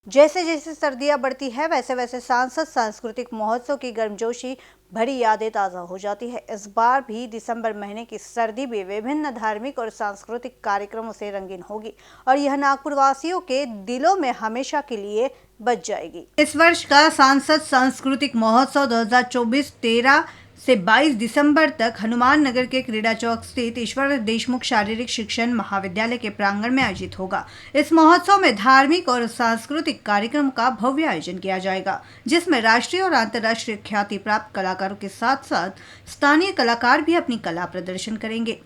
जैसे जैसे सर्दियां बढ़ती है वैसे वैसे सांसद सांस्कृतिक महोत्सव की गर्मजोशी भरी यादें ताज़ा हो जाती है। इस बार भी दिसंबर महीने की सर्दी भी विभिन्न धार्मिक और सांस्कृतिक कार्यक्रमों से रंगीन होगी और यह नागपुर वासियों के दिलों में हमेशा के लिए बच जाएगी। इस वर्ष का सांसद सांस्कृतिक महोत्सव 2024 13 से 22 दिसंबर तक हनुमान नगर के क्रीड़ा चौक स्थित ईश्वर देशमुख शारीरिक शिक्षण महाविद्यालय के प्रांगण में आयोजित होगा। इस महोत्सव में धार्मिक और सांस्कृतिक कार्यक्रम का भव्य आयोजन किया जाएगा, जिसमें राष्ट्रीय और अंतर्राष्ट्रीय ख्याति प्राप्त कलाकारों के साथ साथ स्थानीय कलाकार भी अपनी कला प्रदर्शन करेंगे।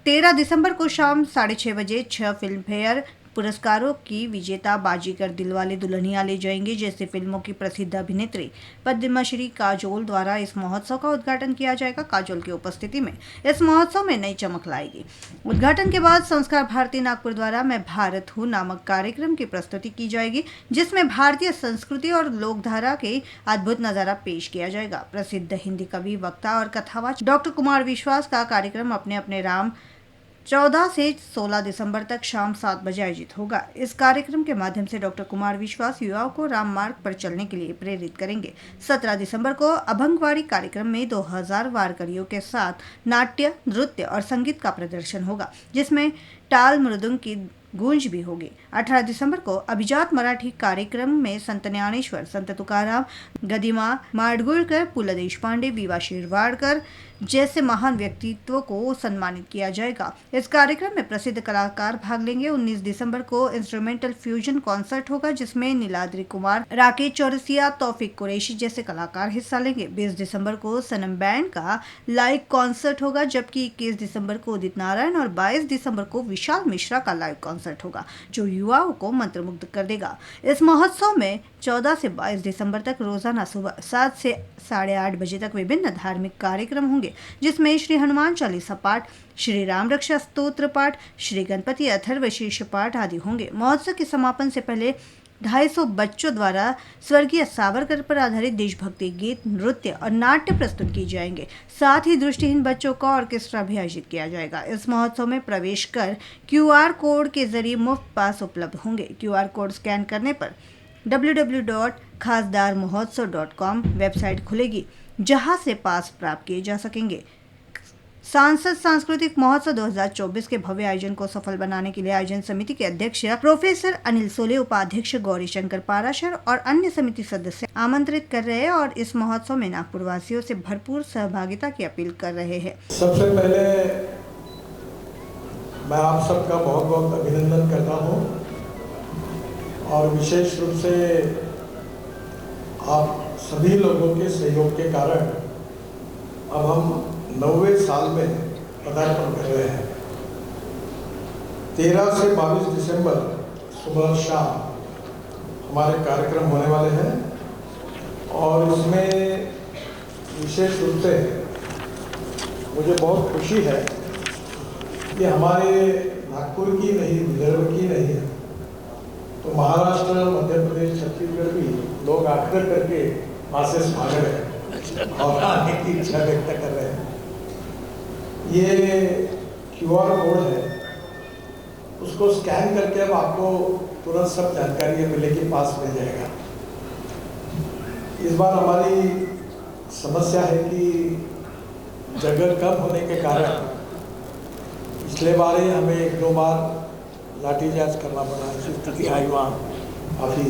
13 दिसंबर को शाम 6:30 बजे 6 फिल्म फेयर पुरस्कारों की विजेता बाजीगर दिलवाले दुल्हनिया ले जाएंगे जैसे फिल्मों की प्रसिद्ध अभिनेत्री पद्मश्री काजोल द्वारा इस महोत्सव का उद्घाटन किया जाएगा। काजोल की उपस्थिति में इस महोत्सव में नई चमक लाएगी। उद्घाटन के बाद संस्कार भारती नागपुर द्वारा मैं भारत हूँ नामक कार्यक्रम की प्रस्तुति की जाएगी, जिसमें भारतीय संस्कृति और लोकधारा के अद्भुत नजारा पेश किया जाएगा। प्रसिद्ध हिंदी कवि, वक्ता और कथावाचक डॉक्टर कुमार विश्वास का कार्यक्रम अपने अपने राम 14 से 16 दिसंबर तक शाम 7 बजे आयोजित होगा। इस कार्यक्रम के माध्यम से डॉक्टर कुमार विश्वास युवाओं को राम मार्ग पर चलने के लिए प्रेरित करेंगे। 17 दिसंबर को अभंगवाड़ी कार्यक्रम में 2000 वारकरियों के साथ नाट्य, नृत्य और संगीत का प्रदर्शन होगा, जिसमें टाल मृदंग की गूंज भी होगी। 18 दिसंबर को अभिजात मराठी कार्यक्रम में संत ज्ञानेश्वर, संत तुकाराम, गदिमा माडगुळकर, पु ल देशपांडे, विवा शिरवाडकर जैसे महान व्यक्तित्व को सम्मानित किया जाएगा। इस कार्यक्रम में प्रसिद्ध कलाकार भाग लेंगे। 19 दिसंबर को इंस्ट्रूमेंटल फ्यूजन कॉन्सर्ट होगा, जिसमें नीलाद्री कुमार, राकेश चौरसिया, तौफिक कुरैशी जैसे कलाकार हिस्सा लेंगे। 20 दिसंबर को सनम बैंड का लाइव कॉन्सर्ट होगा, जबकि 21 दिसंबर को उदित नारायण और 22 दिसंबर को विशाल मिश्रा का लाइव कॉन्सर्ट होगा, जो युवाओं को मंत्रमुग्ध कर देगा। इस महोत्सव में 14 से 22 दिसंबर तक रोजाना सुबह 7 से 8:30 बजे तक विभिन्न धार्मिक कार्यक्रम होंगे, जिसमें श्री हनुमान चालीसा पाठ, श्री राम रक्षा स्तोत्र पाठ, श्री गणपति अथर्व शीर्ष पाठ आदि होंगे। महोत्सव के समापन से पहले 250 बच्चों द्वारा स्वर्गीय सावरकर पर आधारित देशभक्ति गीत, नृत्य और नाट्य प्रस्तुत किए जाएंगे। साथ ही दृष्टिहीन बच्चों का ऑर्केस्ट्रा भी आयोजित किया जाएगा। इस महोत्सव में प्रवेश कर QR कोड के जरिए मुफ्त पास उपलब्ध होंगे। QR कोड स्कैन करने पर www.खासदारमहोत्सव.com वेबसाइट खुलेगी, जहां से पास प्राप्त किए जा सकेंगे। सांसद सांस्कृतिक महोत्सव 2024 के भव्य आयोजन को सफल बनाने के लिए आयोजन समिति के अध्यक्ष प्रोफेसर अनिल सोले, उपाध्यक्ष गौरी शंकर पाराशर और अन्य समिति सदस्य आमंत्रित कर रहे हैं और इस महोत्सव में नागपुर वासियों से भरपूर सहभागिता की अपील कर रहे हैं। सबसे पहले मैं आप सबका बहुत बहुत अभिनंदन करता हूँ और विशेष रूप से आप सभी लोगों के सहयोग के कारण अब हम 90वें साल में पदार्पण कर रहे हैं। 13 से 22 दिसंबर सुबह शाम हमारे कार्यक्रम होने वाले हैं और इसमें विशेष रूप से मुझे बहुत खुशी है कि हमारे नागपुर की नहीं, विदर्भ की नहीं, तो महाराष्ट्र, मध्य प्रदेश, छत्तीसगढ़ भी लोग आकर करके पासेस मांग रहे हैं और आने की इच्छा व्यक्त कर रहे हैं। ये QR कोड है, उसको स्कैन करके अब आपको तुरंत सब जानकारी मिलेगी, पास मिल जाएगा। इस बार हमारी समस्या है कि जगह कम होने के कारण पिछले बार ही हमें 1-2 बार लाठीचार्ज करना पड़ा, ऐसी स्थिति आई वहाँ काफ़ी।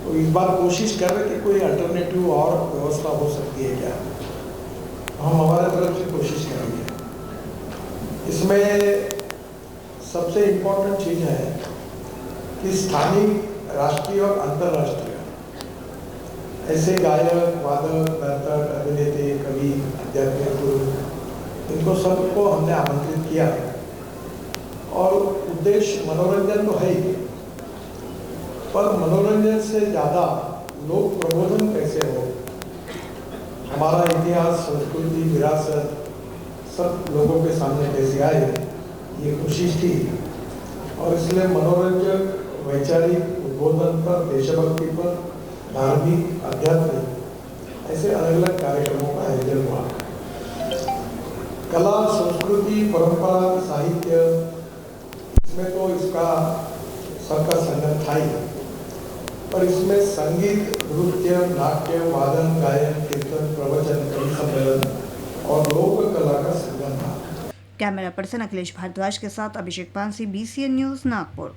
तो इस बार कोशिश कर रहे कि कोई अल्टरनेटिव और व्यवस्था हो सकती है क्या, हम हमारे तरफ से कोशिश करेंगे। इसमें सबसे इम्पोर्टेंट चीज़ है कि स्थानीय, राष्ट्रीय और अंतर्राष्ट्रीय ऐसे गायक, वादक, नर्तक, अभिनेत्री, कवि, अध्यात्मिक गुरु, इनको सबको हमने आमंत्रित किया और उद्देश्य मनोरंजन तो है ही, पर मनोरंजन से ज़्यादा लोक प्रबोधन कैसे हो, हमारा इतिहास, संस्कृति, विरासत सब लोगों के सामने कैसे आए, ये कोशिश थी। और इसलिए मनोरंजन, वैचारिक उद्बोधन पर, देशभक्ति पर, धार्मिक, आध्यात्मिक ऐसे अलग अलग कार्यक्रमों का आयोजन हुआ। कला, संस्कृति, परंपरा, साहित्य, इसमें तो इसका सबका संगम था ही। और इसमें संगीत, नृत्य, नाट्य, वादन, गायन, कीर्तन, प्रवचन, कवि सम्मेलन और लोक कला का संगम था। कैमरा पर्सन अखिलेश भारद्वाज के साथ अभिषेक पानसी, BCN न्यूज, नागपुर।